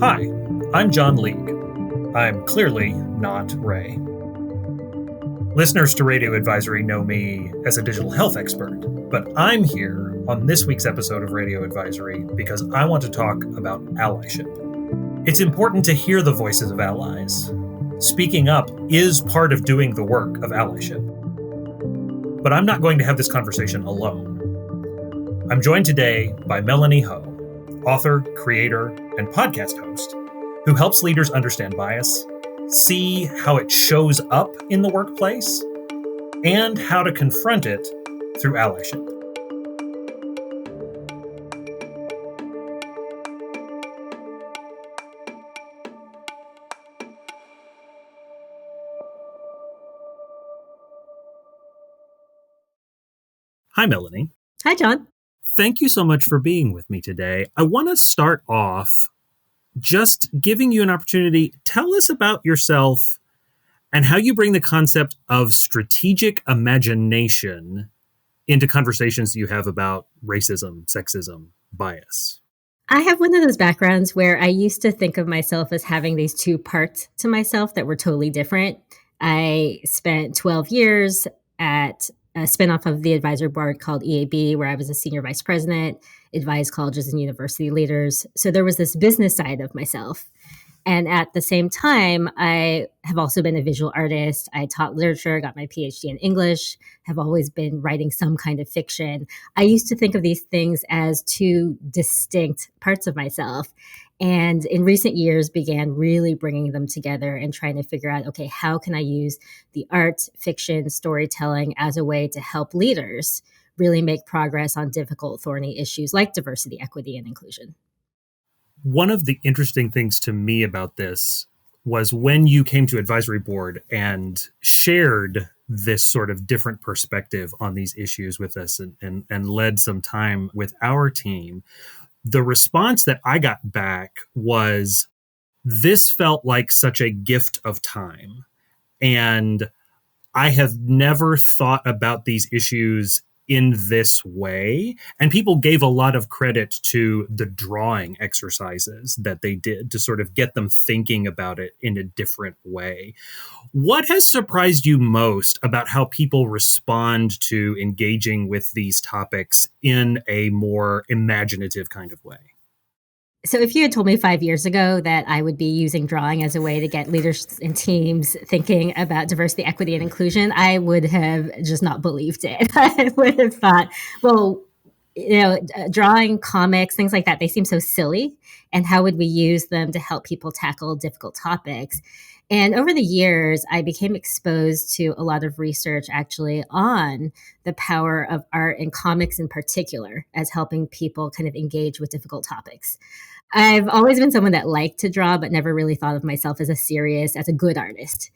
Hi, I'm John League. I'm clearly not Ray. Listeners to Radio Advisory know me as a digital health expert, but I'm here on this week's episode of Radio Advisory because I want to talk about allyship. It's important to hear the voices of allies. Speaking up is part of doing the work of allyship. But I'm not going to have this conversation alone. I'm joined today by Melanie Ho, author, creator, and podcast host, who helps leaders understand bias, see how it shows up in the workplace, and how to confront it through allyship. Hi, Melanie. Hi, John. Thank you so much for being with me today. I want to start off just giving you an opportunity. Tell us about yourself and how you bring the concept of strategic imagination into conversations you have about racism, sexism, bias. I have one of those backgrounds where I used to think of myself as having these two parts to myself that were totally different. I spent 12 years at a spinoff of the advisory board called EAB, where I was a senior vice president, advised colleges and university leaders. So there was this business side of myself. And at the same time, I have also been a visual artist. I taught literature, got my PhD in English, have always been writing some kind of fiction. I used to think of these things as two distinct parts of myself. And in recent years, began really bringing them together and trying to figure out, okay, how can I use the art, fiction, storytelling as a way to help leaders really make progress on difficult, thorny issues like diversity, equity, and inclusion? One of the interesting things to me about this was when you came to advisory board and shared this sort of different perspective on these issues with us and led some time with our team. The response that I got back was, this felt like such a gift of time. And I have never thought about these issues in this way. And people gave a lot of credit to the drawing exercises that they did to sort of get them thinking about it in a different way. What has surprised you most about how people respond to engaging with these topics in a more imaginative kind of way? So if you had told me 5 years ago that I would be using drawing as a way to get leaders and teams thinking about diversity, equity, and inclusion, I would have just not believed it. I would have thought, well, drawing, comics, things like that, they seem so silly. And how would we use them to help people tackle difficult topics? And over the years, I became exposed to a lot of research actually on the power of art and comics in particular as helping people kind of engage with difficult topics. I've always been someone that liked to draw, but never really thought of myself as a good artist.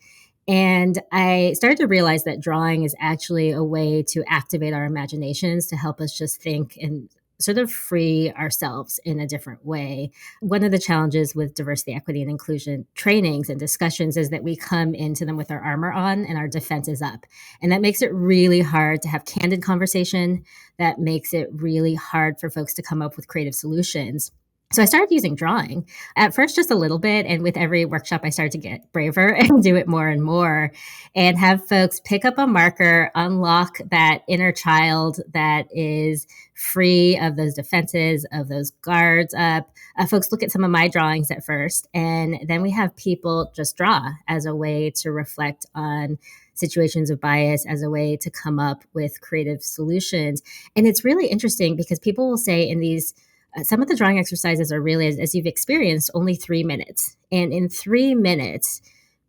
And I started to realize that drawing is actually a way to activate our imaginations to help us just think and sort of free ourselves in a different way. One of the challenges with diversity, equity, and inclusion trainings and discussions is that we come into them with our armor on and our defense is up. And that makes it really hard to have candid conversation. That makes it really hard for folks to come up with creative solutions. So I started using drawing at first, just a little bit. And with every workshop, I started to get braver and do it more and more and have folks pick up a marker, unlock that inner child that is free of those defenses, of those guards up. Folks look at some of my drawings at first, and then we have people just draw as a way to reflect on situations of bias, as a way to come up with creative solutions. And it's really interesting because people will say in these some of the drawing exercises are really, as you've experienced, only 3 minutes. And in 3 minutes,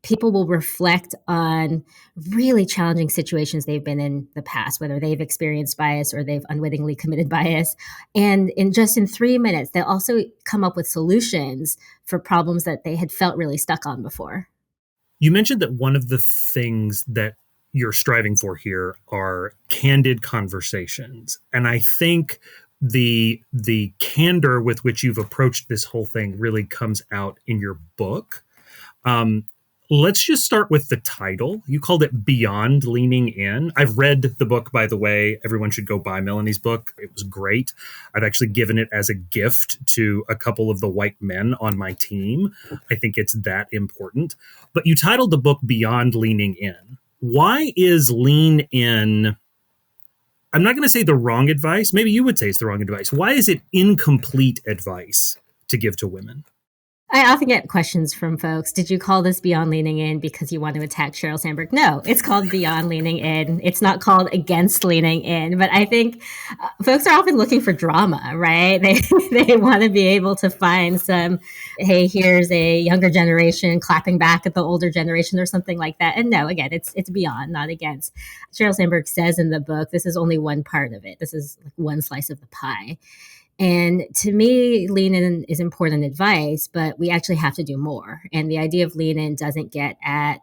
people will reflect on really challenging situations they've been in the past, whether they've experienced bias or they've unwittingly committed bias. And in 3 minutes, they'll also come up with solutions for problems that they had felt really stuck on before. You mentioned that one of the things that you're striving for here are candid conversations. And I think the candor with which you've approached this whole thing really comes out in your book. Let's just start with the title. You called it Beyond Leaning In. I've read the book, by the way. Everyone should go buy Melanie's book. It was great. I've actually given it as a gift to a couple of the white men on my team. I think it's that important. But you titled the book Beyond Leaning In. Why is lean in, I'm not going to say the wrong advice. Maybe you would say it's the wrong advice. Why is it incomplete advice to give to women? I often get questions from folks. Did you call this Beyond Leaning In because you want to attack Sheryl Sandberg? No, it's called Beyond Leaning In. It's not called Against Leaning In. But I think folks are often looking for drama, right? They want to be able to find some, hey, here's a younger generation clapping back at the older generation or something like that. And no, again, it's beyond, not against. Sheryl Sandberg says in the book, this is only one part of it. This is like one slice of the pie. And to me, lean in is important advice, but we actually have to do more. And the idea of lean in doesn't get at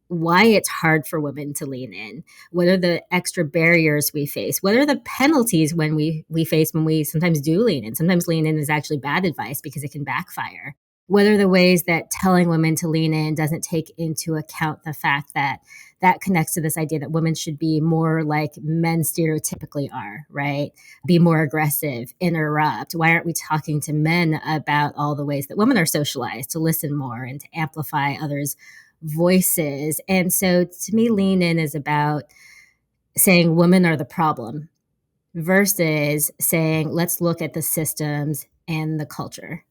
why it's hard for women to lean in. What are the extra barriers we face? What are the penalties when we face when we sometimes do lean in? Sometimes lean in is actually bad advice because it can backfire. What are the ways that telling women to lean in doesn't take into account the fact that that connects to this idea that women should be more like men stereotypically are, right? Be more aggressive, interrupt. Why aren't we talking to men about all the ways that women are socialized to listen more and to amplify others' voices? And so to me, lean in is about saying women are the problem versus saying, let's look at the systems and the culture.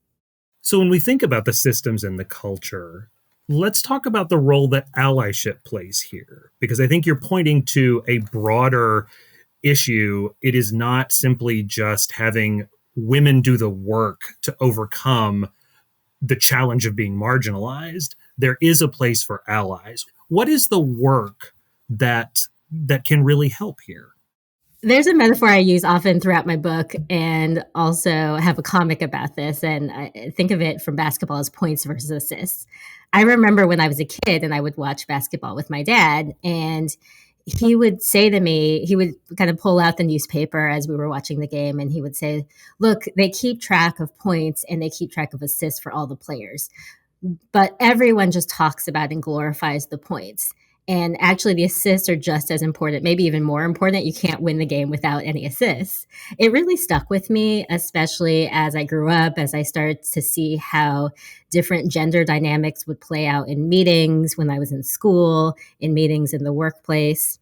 So when we think about the systems and the culture, let's talk about the role that allyship plays here, because I think you're pointing to a broader issue. It is not simply just having women do the work to overcome the challenge of being marginalized. There is a place for allies. What is the work that can really help here? There's a metaphor I use often throughout my book and also have a comic about this. And I think of it from basketball as points versus assists. I remember when I was a kid and I would watch basketball with my dad, and he would say to me, he would kind of pull out the newspaper as we were watching the game, and he would say, look, they keep track of points and they keep track of assists for all the players, but everyone just talks about and glorifies the points. And actually, the assists are just as important, maybe even more important. You can't win the game without any assists. It really stuck with me, especially as I grew up, as I started to see how different gender dynamics would play out in meetings when I was in school, in meetings in the workplace.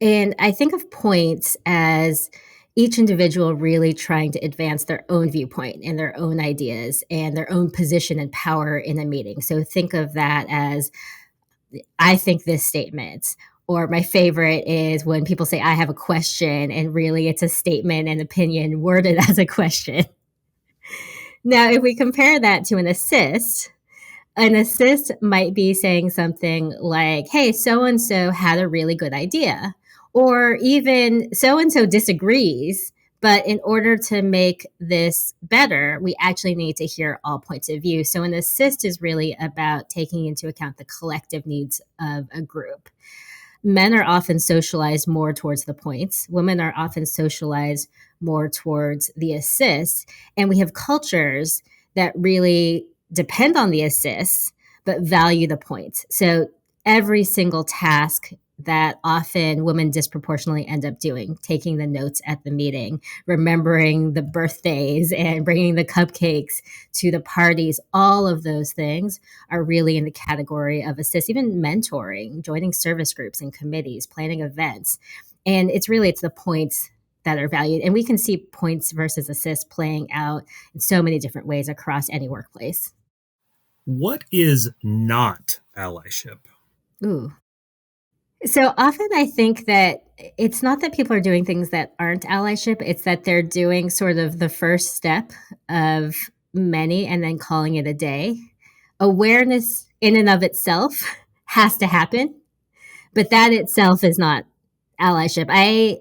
And I think of points as each individual really trying to advance their own viewpoint and their own ideas and their own position and power in a meeting. So think of that as, I think this statement. Or my favorite is when people say, I have a question, and really it's a statement and opinion worded as a question. Now, if we compare that to an assist might be saying something like, hey, so and so had a really good idea. Or even so and so disagrees, but in order to make this better, we actually need to hear all points of view. So an assist is really about taking into account the collective needs of a group. Men are often socialized more towards the points. Women are often socialized more towards the assists. And we have cultures that really depend on the assists, but value the points. So every single task that often women disproportionately end up doing, taking the notes at the meeting, remembering the birthdays and bringing the cupcakes to the parties, all of those things are really in the category of assist, even mentoring, joining service groups and committees, planning events. And it's the points that are valued. And we can see points versus assist playing out in so many different ways across any workplace. What is not allyship? Ooh. So often I think that it's not that people are doing things that aren't allyship, it's that they're doing sort of the first step of many and then calling it a day. Awareness in and of itself has to happen, but that itself is not allyship. I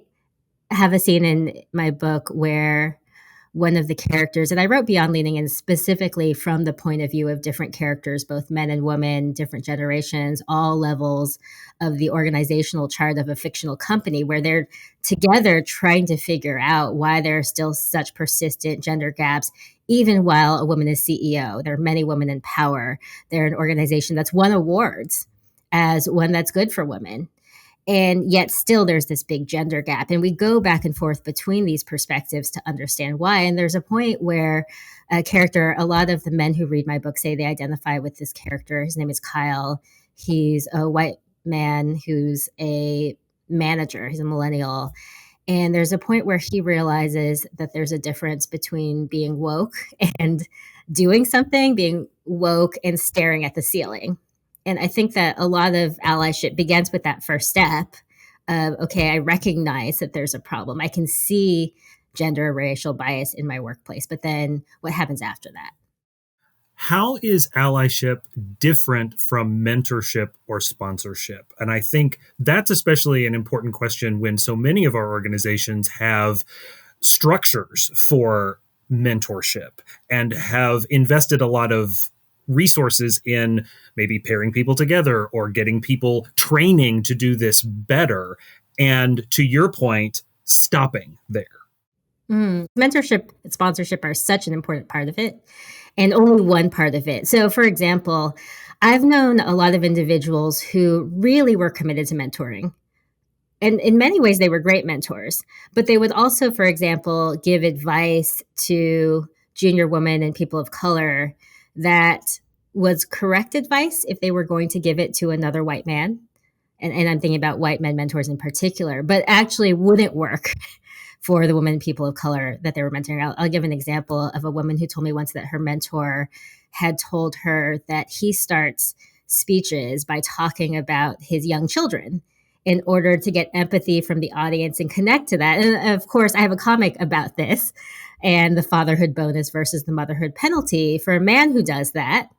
have a scene in my book where one of the characters, and I wrote Beyond Leaning In specifically from the point of view of different characters, both men and women, different generations, all levels of the organizational chart of a fictional company, where they're together trying to figure out why there are still such persistent gender gaps even while a woman is CEO. There are many women in power. They're an organization that's won awards as one that's good for women. And yet still there's this big gender gap. And we go back and forth between these perspectives to understand why. And there's a point where a character, a lot of the men who read my book say they identify with this character. His name is Kyle. He's a white man who's a manager. He's a millennial. And there's a point where he realizes that there's a difference between being woke and doing something, being woke and staring at the ceiling. And I think that a lot of allyship begins with that first step of, okay, I recognize that there's a problem. I can see gender or racial bias in my workplace, but then what happens after that? How is allyship different from mentorship or sponsorship? And I think that's especially an important question when so many of our organizations have structures for mentorship and have invested a lot of resources in maybe pairing people together or getting people training to do this better. And to your point, stopping there. Mentorship and sponsorship are such an important part of it, and only one part of it. So, for example, I've known a lot of individuals who really were committed to mentoring. And in many ways, they were great mentors, but they would also, for example, give advice to junior women and people of color that was correct advice if they were going to give it to another white man. And I'm thinking about white men mentors in particular, but actually wouldn't work for the women and people of color that they were mentoring. I'll give an example of a woman who told me once that her mentor had told her that he starts speeches by talking about his young children in order to get empathy from the audience and connect to that. And of course, I have a comic about this and the fatherhood bonus versus the motherhood penalty. For a man who does that,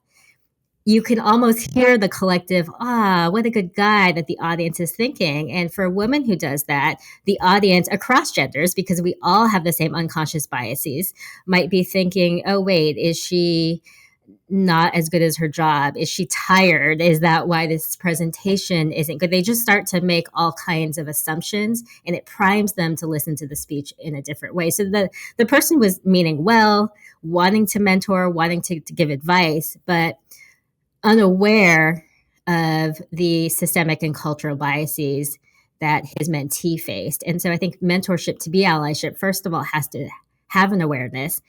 you can almost hear the collective, what a good guy that the audience is thinking. And for a woman who does that, the audience across genders, because we all have the same unconscious biases, might be thinking, oh, wait, is she not as good as her job? Is she tired? Is that why this presentation isn't good? They just start to make all kinds of assumptions, and it primes them to listen to the speech in a different way. So the person was meaning well, wanting to mentor, wanting to give advice, but unaware of the systemic and cultural biases that his mentee faced. And so I think mentorship to be allyship, first of all, has to have an awareness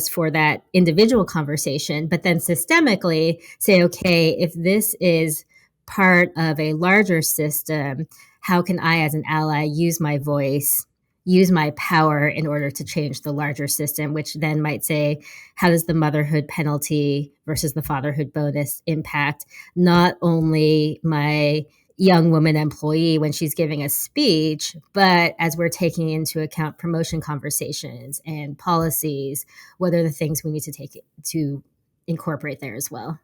for that individual conversation, but then systemically say, okay, if this is part of a larger system, how can I, as an ally, use my voice, use my power in order to change the larger system, which then might say, how does the motherhood penalty versus the fatherhood bonus impact not only my young woman employee when she's giving a speech, but as we're taking into account promotion conversations and policies, what are the things we need to take to incorporate there as well?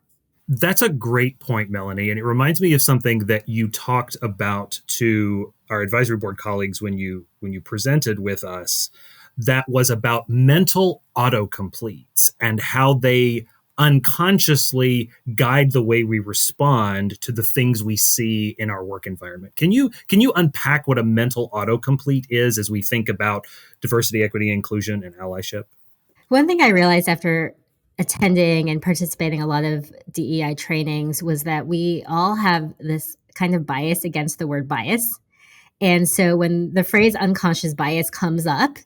That's a great point, Melanie. And it reminds me of something that you talked about to our advisory board colleagues when you presented with us, that was about mental autocompletes and how they unconsciously guide the way we respond to the things we see in our work environment. Can you unpack what a mental autocomplete is as we think about diversity, equity, inclusion, and allyship? One thing I realized after attending and participating a lot of DEI trainings was that we all have this kind of bias against the word bias. And so when the phrase unconscious bias comes up,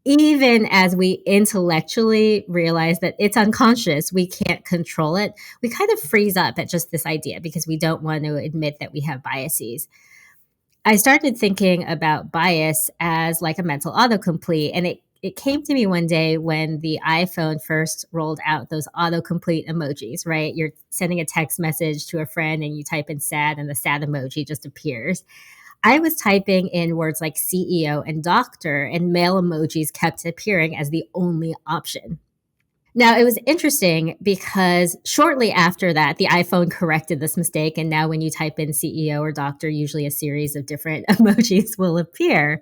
even as we intellectually realize that it's unconscious, we can't control it, we kind of freeze up at just this idea because we don't want to admit that we have biases. I started thinking about bias as like a mental autocomplete, and it came to me one day when the iPhone first rolled out those autocomplete emojis, right? You're sending a text message to a friend and you type in sad and the sad emoji just appears. I was typing in words like CEO and doctor, and male emojis kept appearing as the only option. Now, it was interesting because shortly after that, the iPhone corrected this mistake. And now when you type in CEO or doctor, usually a series of different emojis will appear.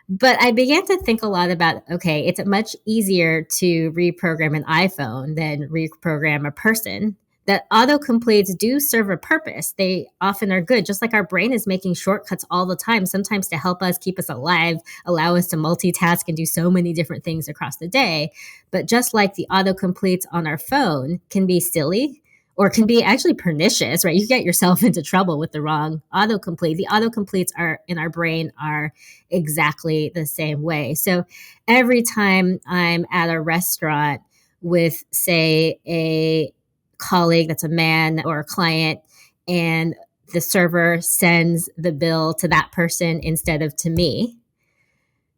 But I began to think a lot about, okay, it's much easier to reprogram an iPhone than reprogram a person that autocompletes do serve a purpose. They often are good, just like our brain is making shortcuts all the time, sometimes to help us keep us alive, allow us to multitask and do so many different things across the day. But just like the autocompletes on our phone can be silly or can be actually pernicious, right? You get yourself into trouble with the wrong autocomplete. The autocompletes are in our brain are exactly the same way. So every time I'm at a restaurant with, say, a colleague that's a man or a client, and the server sends the bill to that person instead of to me,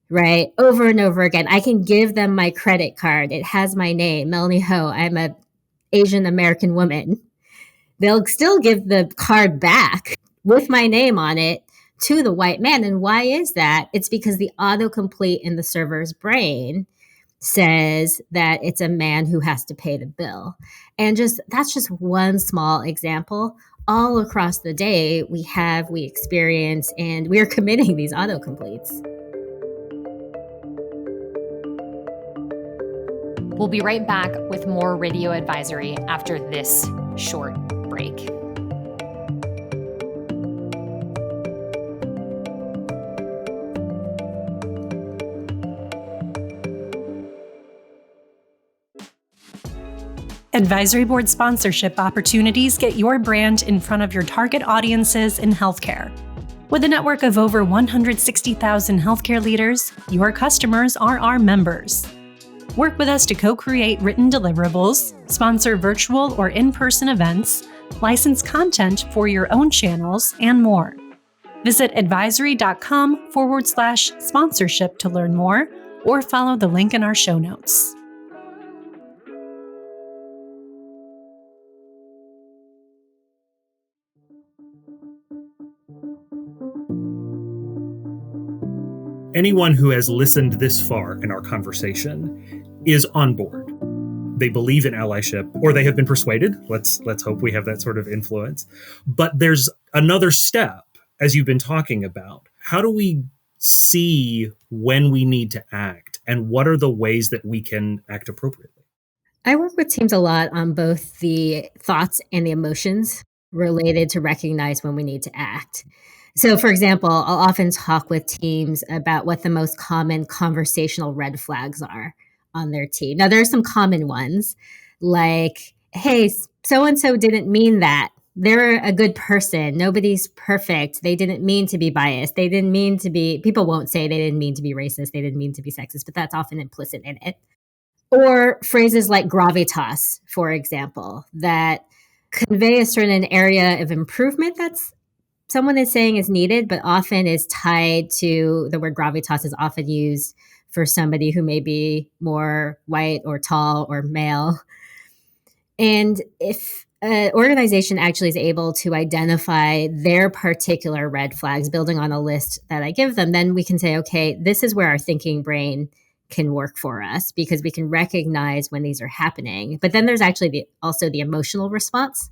right? Over and over again. I can give them my credit card. It has my name, Melanie Ho. I'm a Asian American woman. They'll still give the card back with my name on it to the white man. And why is that? It's because the autocomplete in the server's brain says that it's a man who has to pay the bill. And that's just one small example. All across the day, we experience, and we are committing these autocompletes. We'll be right back with more Radio Advisory after this short break. Advisory board sponsorship opportunities get your brand in front of your target audiences in healthcare. With a network of over 160,000 healthcare leaders, your customers are our members. Work with us to co-create written deliverables, sponsor virtual or in-person events, license content for your own channels, and more. Visit advisory.com/sponsorship to learn more, or follow the link in our show notes. Anyone who has listened this far in our conversation is on board. They believe in allyship, or they have been persuaded. Let's hope we have that sort of influence. But there's another step, as you've been talking about. How do we see when we need to act, and what are the ways that we can act appropriately? I work with teams a lot on both the thoughts and the emotions related to recognize when we need to act. So, for example, I'll often talk with teams about what the most common conversational red flags are on their team. Now, there are some common ones like, hey, so-and-so didn't mean that. They're a good person. Nobody's perfect. They didn't mean to be biased. They didn't mean to be, people won't say they didn't mean to be racist. They didn't mean to be sexist, but that's often implicit in it. Or phrases like gravitas, for example, that convey a certain area of improvement that's someone is saying is needed, but often is tied to the word gravitas is often used for somebody who may be more white or tall or male. And if an organization actually is able to identify their particular red flags, building on a list that I give them, then we can say, okay, this is where our thinking brain can work for us because we can recognize when these are happening. But then there's actually also the emotional response.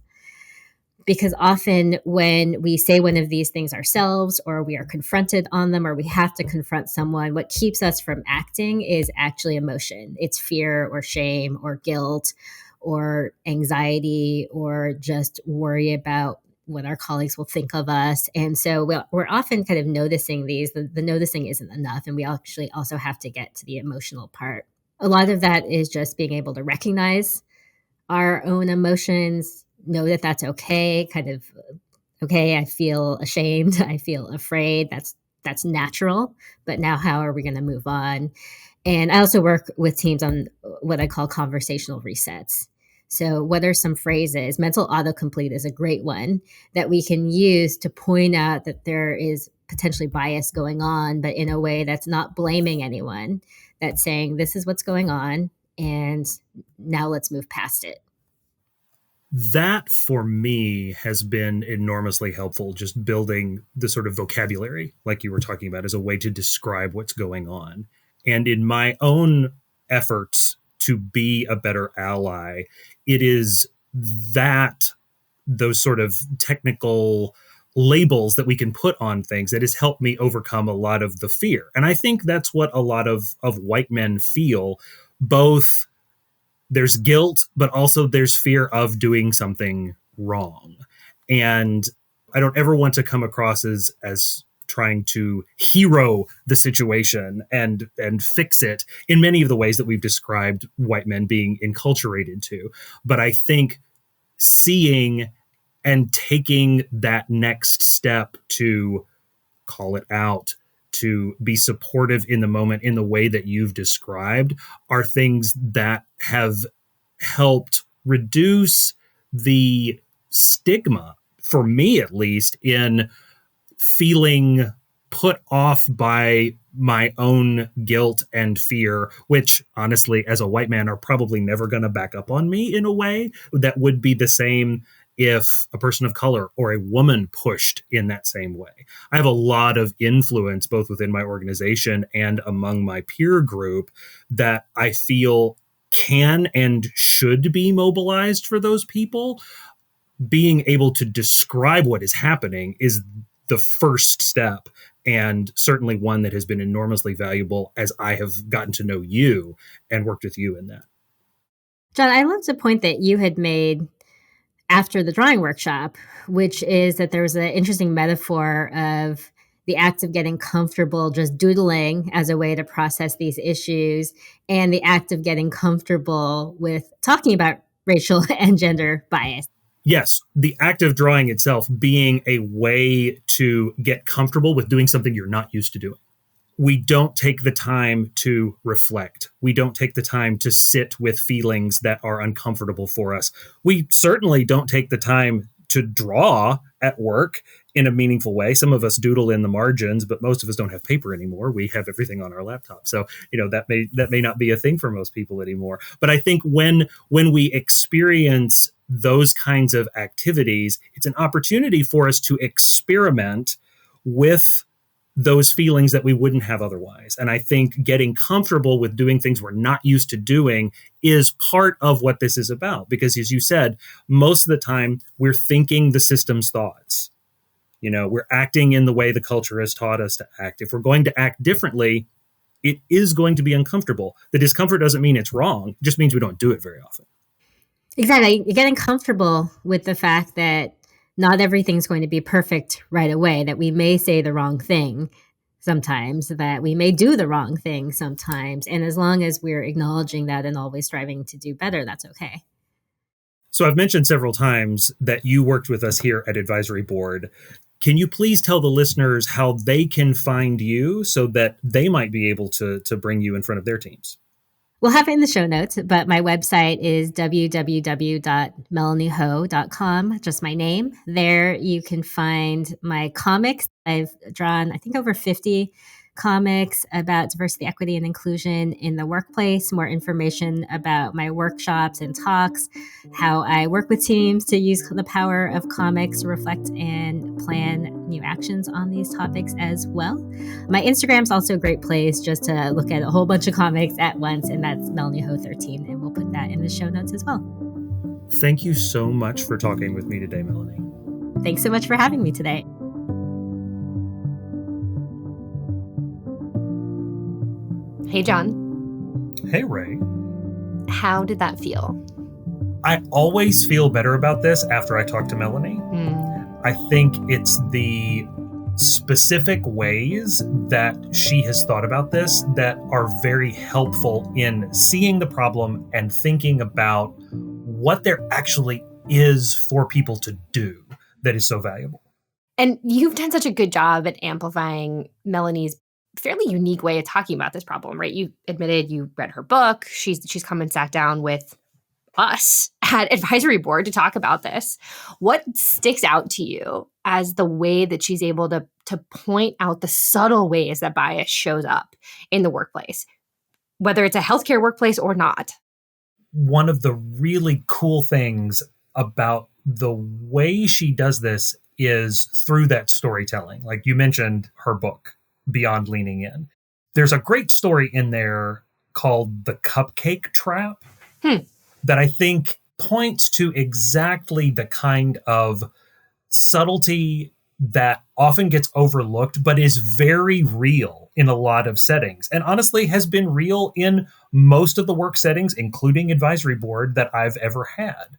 Because often when we say one of these things ourselves, or we are confronted on them, or we have to confront someone, what keeps us from acting is actually emotion. It's fear or shame or guilt or anxiety or just worry about what our colleagues will think of us. And so we're often kind of noticing these. The noticing isn't enough. And we actually also have to get to the emotional part. A lot of that is just being able to recognize our own emotions, know that that's okay, kind of, okay, I feel ashamed, I feel afraid, that's natural, but now how are we going to move on? And I also work with teams on what I call conversational resets. So what are some phrases? Mental autocomplete is a great one that we can use to point out that there is potentially bias going on, but in a way that's not blaming anyone, that's saying this is what's going on, and now let's move past it. That, for me, has been enormously helpful, just building the sort of vocabulary, like you were talking about, as a way to describe what's going on. And in my own efforts to be a better ally, it is those sort of technical labels that we can put on things that has helped me overcome a lot of the fear. And I think that's what a lot of white men feel, both there's guilt, but also there's fear of doing something wrong. And I don't ever want to come across as trying to hero the situation and fix it in many of the ways that we've described white men being enculturated to. But I think seeing and taking that next step to call it out, to be supportive in the moment in the way that you've described, are things that have helped reduce the stigma, for me at least, in feeling put off by my own guilt and fear, which honestly, as a white man, are probably never going to back up on me in a way that would be the same if a person of color or a woman pushed in that same way. I have a lot of influence both within my organization and among my peer group that I feel can and should be mobilized for those people. Being able to describe what is happening is the first step, and certainly one that has been enormously valuable as I have gotten to know you and worked with you in that. John, I loved the point that you had made after the drawing workshop, which is that there was an interesting metaphor of the act of getting comfortable just doodling as a way to process these issues, and the act of getting comfortable with talking about racial and gender bias. Yes, the act of drawing itself being a way to get comfortable with doing something you're not used to doing. We don't take the time to reflect. We don't take the time to sit with feelings that are uncomfortable for us. We certainly don't take the time to draw at work in a meaningful way. Some of us doodle in the margins, but most of us don't have paper anymore. We have everything on our laptop. So, that may not be a thing for most people anymore. But I think when we experience those kinds of activities, it's an opportunity for us to experiment with those feelings that we wouldn't have otherwise. And I think getting comfortable with doing things we're not used to doing is part of what this is about. Because as you said, most of the time we're thinking the system's thoughts. We're acting in the way the culture has taught us to act. If we're going to act differently, it is going to be uncomfortable. The discomfort doesn't mean it's wrong. It just means we don't do it very often. Exactly. You're getting comfortable with the fact that not everything's going to be perfect right away, that we may say the wrong thing sometimes, that we may do the wrong thing sometimes. And as long as we're acknowledging that and always striving to do better, that's okay. So I've mentioned several times that you worked with us here at Advisory Board. Can you please tell the listeners how they can find you so that they might be able to bring you in front of their teams? We'll have it in the show notes, but my website is www.melanieho.com, just my name. There you can find my comics. I've drawn, I think, over 50 comics about diversity, equity, and inclusion in the workplace, more information about my workshops and talks, how I work with teams to use the power of comics to reflect and plan new actions on these topics as well. My Instagram is also a great place just to look at a whole bunch of comics at once, and that's MelanieHo13, and we'll put that in the show notes as well. Thank you so much for talking with me today, Melanie. Thanks so much for having me today. Hey, John. Hey, Ray. How did that feel? I always feel better about this after I talk to Melanie. I think it's the specific ways that she has thought about this that are very helpful in seeing the problem and thinking about what there actually is for people to do that is so valuable. And you've done such a good job at amplifying Melanie's fairly unique way of talking about this problem, right? You admitted you read her book. She's come and sat down with us at Advisory Board to talk about this. What sticks out to you as the way that she's able to point out the subtle ways that bias shows up in the workplace, whether it's a healthcare workplace or not? One of the really cool things about the way she does this is through that storytelling. Like you mentioned her book, Beyond Leaning In. There's a great story in there called The Cupcake Trap that I think points to exactly the kind of subtlety that often gets overlooked, but is very real in a lot of settings, and honestly has been real in most of the work settings, including advisory board, that I've ever had.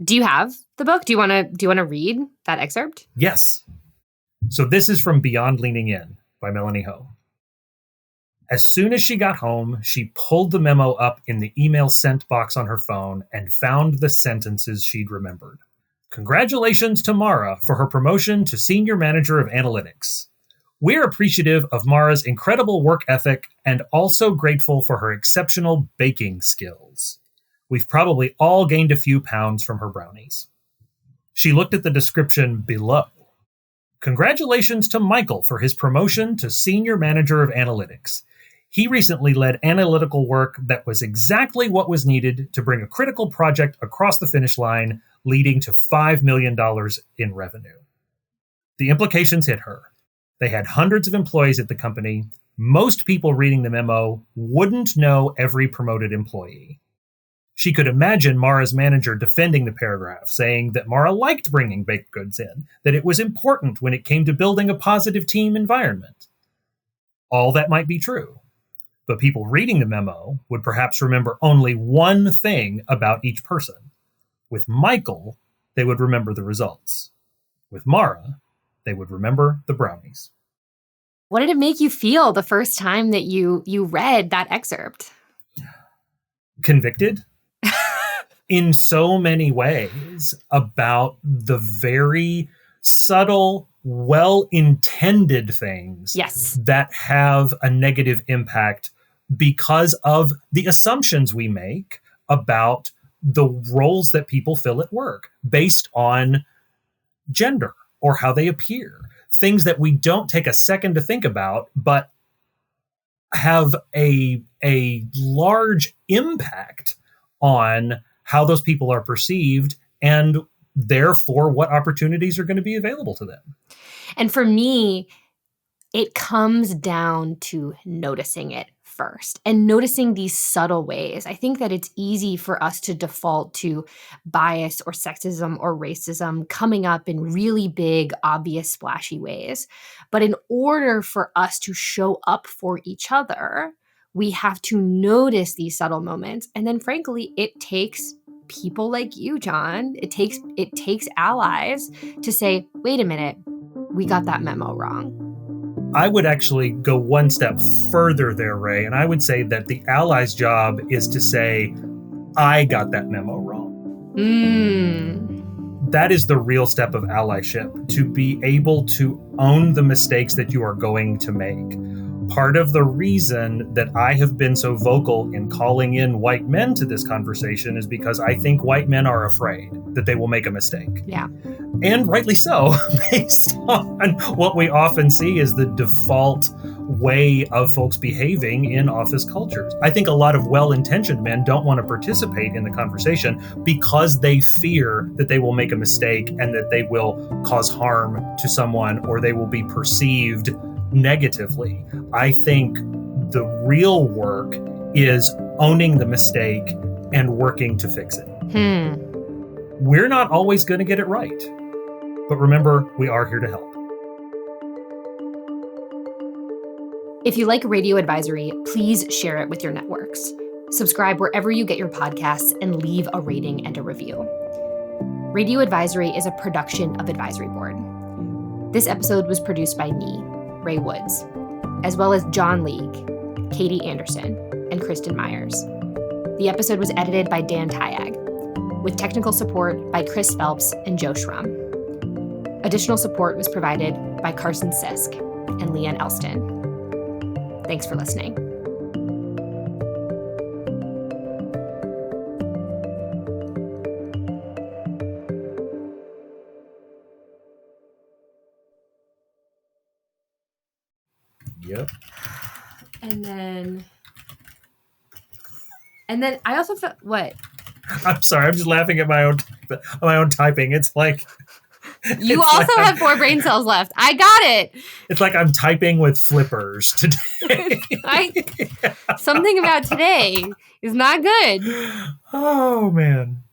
Do you have the book? Do you want to read that excerpt? Yes. So this is from Beyond Leaning In by Melanie Ho. As soon as she got home, she pulled the memo up in the email sent box on her phone and found the sentences she'd remembered. Congratulations to Mara for her promotion to Senior Manager of Analytics. We're appreciative of Mara's incredible work ethic and also grateful for her exceptional baking skills. We've probably all gained a few pounds from her brownies. She looked at the description below. Congratulations to Michael for his promotion to Senior Manager of Analytics. He recently led analytical work that was exactly what was needed to bring a critical project across the finish line, leading to $5 million in revenue. The implications hit her. They had hundreds of employees at the company. Most people reading the memo wouldn't know every promoted employee. She could imagine Mara's manager defending the paragraph, saying that Mara liked bringing baked goods in, that it was important when it came to building a positive team environment. All that might be true, but people reading the memo would perhaps remember only one thing about each person. With Michael, they would remember the results. With Mara, they would remember the brownies. What did it make you feel the first time that you read that excerpt? Convicted in so many ways about the very subtle, well-intended things that have a negative impact because of the assumptions we make about the roles that people fill at work based on gender or how they appear. Things that we don't take a second to think about, but have a large impact on how those people are perceived and therefore what opportunities are going to be available to them. And for me, it comes down to noticing it first and noticing these subtle ways. I think that it's easy for us to default to bias or sexism or racism coming up in really big, obvious, splashy ways. But in order for us to show up for each other, we have to notice these subtle moments. And then frankly, it takes people like you, John. It takes allies to say, wait a minute, we got that memo wrong. I would actually go one step further there, Ray, and I would say that the ally's job is to say, I got that memo wrong. That is the real step of allyship, to be able to own the mistakes that you are going to make. Part of the reason that I have been so vocal in calling in white men to this conversation is because I think white men are afraid that they will make a mistake. Yeah. And rightly so, based on what we often see as the default way of folks behaving in office cultures. I think a lot of well-intentioned men don't want to participate in the conversation because they fear that they will make a mistake and that they will cause harm to someone or they will be perceived negatively. I think the real work is owning the mistake and working to fix it. We're not always going to get it right. But remember, we are here to help. If you like Radio Advisory, please share it with your networks. Subscribe wherever you get your podcasts and leave a rating and a review. Radio Advisory is a production of Advisory Board. This episode was produced by me, Ray Woods, as well as John League, Katie Anderson, and Kristen Myers. The episode was edited by Dan Tyag, with technical support by Chris Phelps and Joe Schrum. Additional support was provided by Carson Sisk and Leanne Elston. Thanks for listening. Yep. And then I also felt, what? I'm sorry, I'm just laughing at my own typing. It's like you also have 4 brain cells left. I got it. It's like I'm typing with flippers today. Something about today is not good. Oh, man.